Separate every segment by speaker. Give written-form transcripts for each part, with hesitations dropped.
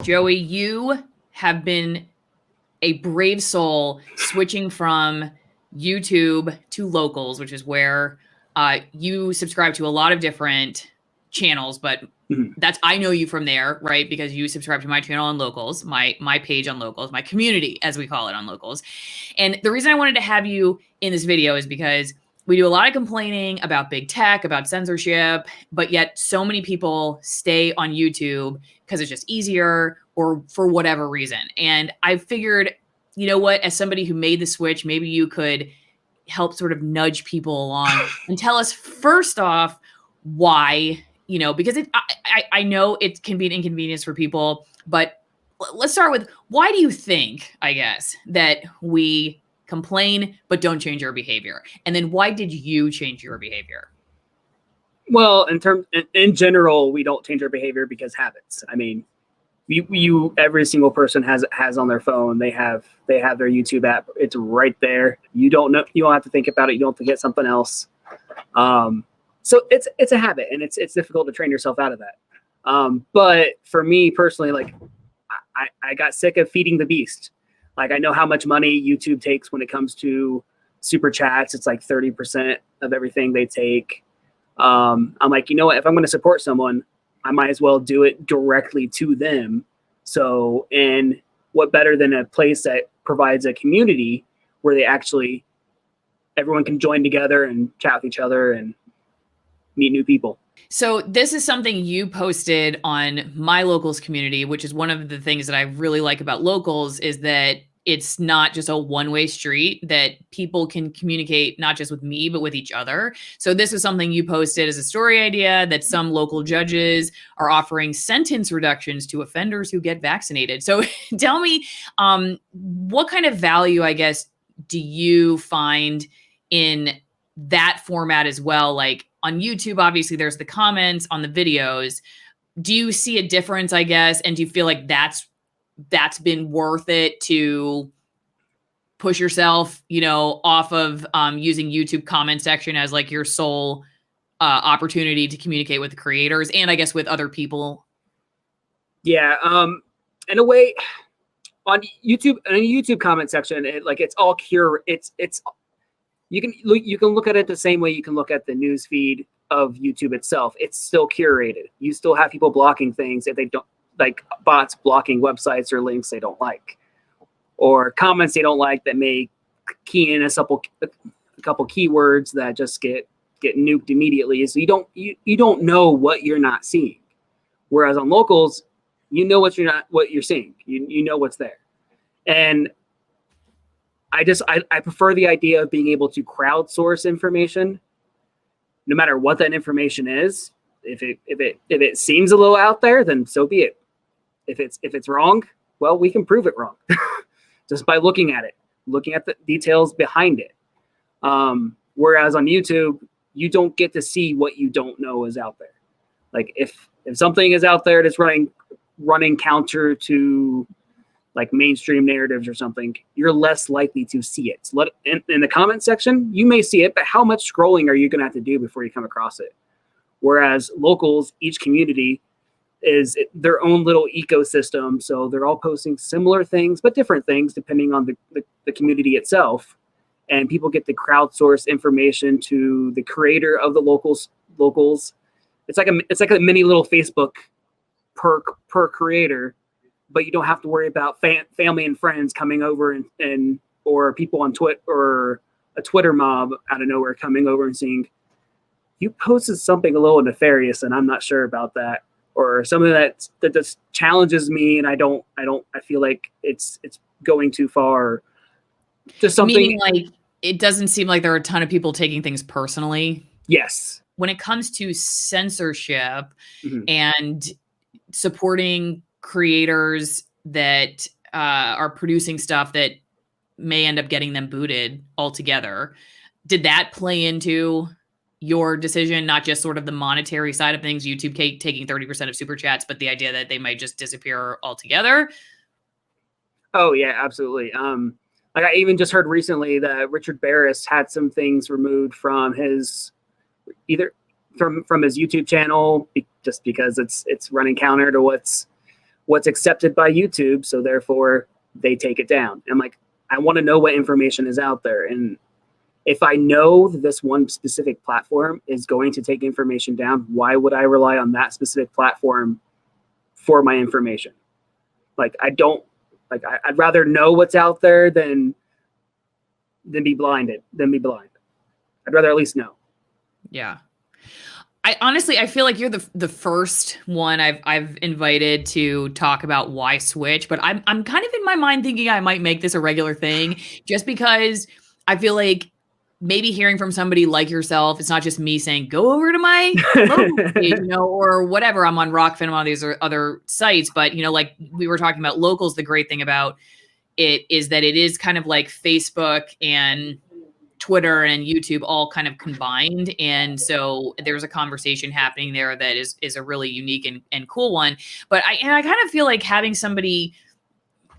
Speaker 1: Joey, you have been a brave soul switching from YouTube to Locals, which is where you subscribe to a lot of different channels, but I know you from there, right? Because you subscribe to my channel on Locals, my page on Locals, my community, as we call it, on Locals. And the reason I wanted to have you in this video is because we do a lot of complaining about big tech, about censorship, but yet so many people stay on YouTube because it's just easier or for whatever reason. And I figured, you know what, as somebody who made the switch, maybe you could help sort of nudge people along and tell us first off why, because I know it can be an inconvenience for people, but let's start with, why do you think, I guess, that we complain but don't change our behavior? And then why did you change your behavior?
Speaker 2: Well, in general, we don't change our behavior because habits. I mean, every single person has on their phone. They have their YouTube app. It's right there. You don't have to think about it. You don't have to get something else. So it's a habit, and it's difficult to train yourself out of that. But for me personally, like I got sick of feeding the beast. Like, I know how much money YouTube takes when it comes to super chats. It's like 30% of everything they take. I'm like, you know what? If I'm going to support someone, I might as well do it directly to them. So, and what better than a place that provides a community where everyone can join together and chat with each other and meet new people.
Speaker 1: So this is something you posted on my Locals community, which is one of the things that I really like about Locals, is that it's not just a one-way street, that people can communicate not just with me, but with each other. So this is something you posted as a story idea, that some local judges are offering sentence reductions to offenders who get vaccinated. So tell me, what kind of value, I guess, do you find in that format as well? Like on YouTube, obviously there's the comments on the videos. Do you see a difference, I guess? And do you feel like that's been worth it to push yourself, off of using YouTube comment section as like your sole opportunity to communicate with the creators and I guess with other people?
Speaker 2: Yeah. In a way, on YouTube, in a YouTube comment section, it's all you can look at it the same way you can look at the news feed of YouTube itself. It's still curated. You still have people blocking things if they don't, like bots blocking websites or links they don't like, or comments they don't like that may key in a couple keywords that just get nuked immediately. So you don't know what you're not seeing. Whereas on Locals, you know what you're seeing. You know what's there. And I prefer the idea of being able to crowdsource information, no matter what that information is. If it seems a little out there, then so be it. If it's wrong, well, we can prove it wrong just by looking at the details behind it. Whereas on YouTube, you don't get to see what you don't know is out there. Like if something is out there that's running counter to like mainstream narratives or something, you're less likely to see it. In the comment section, you may see it, but how much scrolling are you going to have to do before you come across it? Whereas Locals, each community is their own little ecosystem. So they're all posting similar things, but different things depending on the community itself. And people get to crowdsource information to the creator of the locals. It's like a mini little Facebook per creator, but you don't have to worry about family and friends coming over and or people on Twitter or a Twitter mob out of nowhere coming over and saying, you posted something a little nefarious and I'm not sure about that, or something that just challenges me and I feel like it's going too far. Just something.
Speaker 1: Meaning, like, it doesn't seem like there are a ton of people taking things personally.
Speaker 2: Yes.
Speaker 1: When it comes to censorship and supporting creators that are producing stuff that may end up getting them booted altogether, did that play into your decision? Not just sort of the monetary side of things, YouTube taking 30% of super chats, but the idea that they might just disappear altogether?
Speaker 2: Oh yeah, absolutely. Like I even just heard recently that Richard Barris had some things removed from his from his YouTube channel just because it's running counter to what's what's accepted by YouTube, so therefore they take it down. And I'm like, I want to know what information is out there. And if I know that this one specific platform is going to take information down, why would I rely on that specific platform for my information? Like, I'd rather know what's out there than be blind. I'd rather at least know.
Speaker 1: Yeah. I honestly feel like you're the first one I've invited to talk about why switch, but I'm kind of in my mind thinking I might make this a regular thing, just because I feel like maybe hearing from somebody like yourself, it's not just me saying, go over to my local page, or whatever. I'm on ROKFIN, I'm on these other sites, but like we were talking about locals, the great thing about it is that it is kind of like Facebook and Twitter and YouTube all kind of combined. And so there's a conversation happening there that is a really unique and cool one. But I kind of feel like having somebody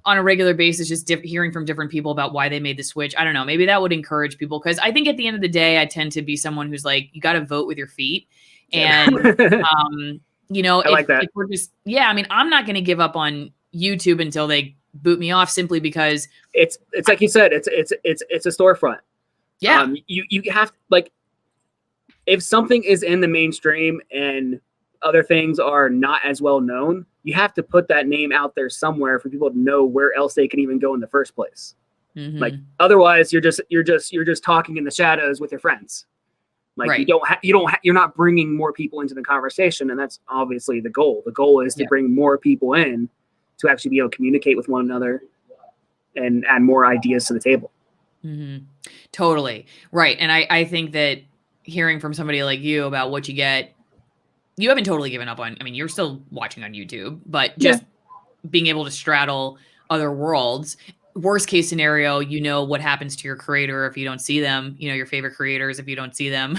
Speaker 1: on a regular basis, just hearing from different people about why they made the switch. I don't know, maybe that would encourage people. Cause I think at the end of the day, I tend to be someone who's like, you got to vote with your feet. And,
Speaker 2: I like that.
Speaker 1: If we're just, I mean, I'm not going to give up on YouTube until they boot me off, simply because
Speaker 2: it's like you said, it's a storefront.
Speaker 1: Yeah.
Speaker 2: You have, like, if something is in the mainstream and other things are not as well known, you have to put that name out there somewhere for people to know where else they can even go in the first place.
Speaker 1: Mm-hmm.
Speaker 2: Like, otherwise you're just talking in the shadows with your friends. Like,
Speaker 1: right.
Speaker 2: You're not bringing more people into the conversation. And that's obviously the goal. The goal is to bring more people in to actually be able to communicate with one another and add more ideas to the table.
Speaker 1: Mm-hmm. Totally. Right. And I think that hearing from somebody like you about what you get, you haven't totally given up on, I mean, you're still watching on YouTube, but just being able to straddle other worlds. Worst case scenario, what happens to your creator if you don't see them, your favorite creators, if you don't see them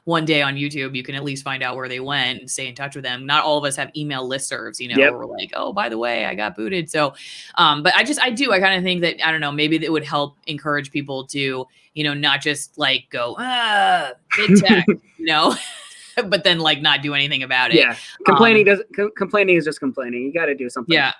Speaker 1: one day on YouTube, you can at least find out where they went and stay in touch with them. Not all of us have email listservs, where we're like, oh, by the way, I got booted. So, but I kind of think that, I don't know, maybe it would help encourage people to, not just like go, big tech, but then like not do anything about it.
Speaker 2: Yeah. Complaining is just complaining. You got to do something.
Speaker 1: Yeah.